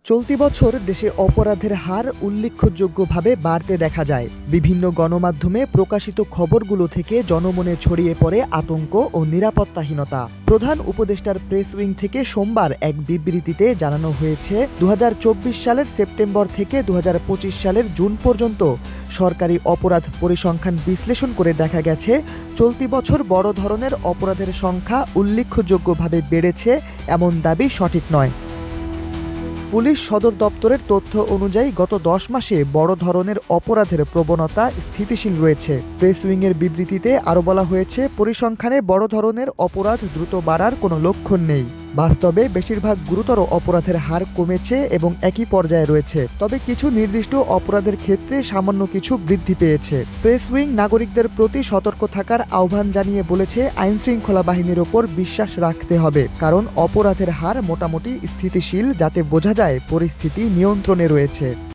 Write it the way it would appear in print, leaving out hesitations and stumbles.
চলতি বছর দেশে অপরাধের হার উল্লেখযোগ্যভাবে বাড়তে দেখা যায়। বিভিন্ন গণমাধ্যমে প্রকাশিত খবরগুলো থেকে জনমনে ছড়িয়ে পড়ে আতঙ্ক ও নিরাপত্তাহীনতা। প্রধান উপদেষ্টার প্রেস উইং থেকে সোমবার এক বিবৃতিতে জানানো হয়েছে, ২০২৪ সালের সেপ্টেম্বর থেকে ২০২৫ সালের জুন পর্যন্ত সরকারি অপরাধ পরিসংখ্যান বিশ্লেষণ করে দেখা গেছে, চলতি বছর বড় ধরনের অপরাধের সংখ্যা উল্লেখযোগ্যভাবে বেড়েছে এমন দাবি সঠিক নয়। পুলিশ সদর দপ্তরের তথ্য অনুযায়ী গত ১০ মাসে বড় ধরনের অপরাধের প্রবণতা স্থিতিশীল রয়েছে। প্রেস উইংয়ের বিবৃতিতে আরও বলা হয়েছে, পরিসংখ্যানে বড় ধরনের অপরাধ দ্রুত বাড়ার কোনো লক্ষণ নেই। বাস্তবে বেশিরভাগ গুরুতর অপরাধের হার কমেছে এবং একই পর্যায়ে রয়েছে, তবে কিছু নির্দিষ্ট অপরাধের ক্ষেত্রে সামান্য কিছু বৃদ্ধি পেয়েছে। প্রেস উইং নাগরিকদের প্রতি সতর্ক থাকার আহ্বান জানিয়ে বলেছে, আইনশৃঙ্খলা বাহিনীর ওপর বিশ্বাস রাখতে হবে, কারণ অপরাধের হার মোটামুটি স্থিতিশীল, যাতে বোঝা যায় পরিস্থিতি নিয়ন্ত্রণে রয়েছে।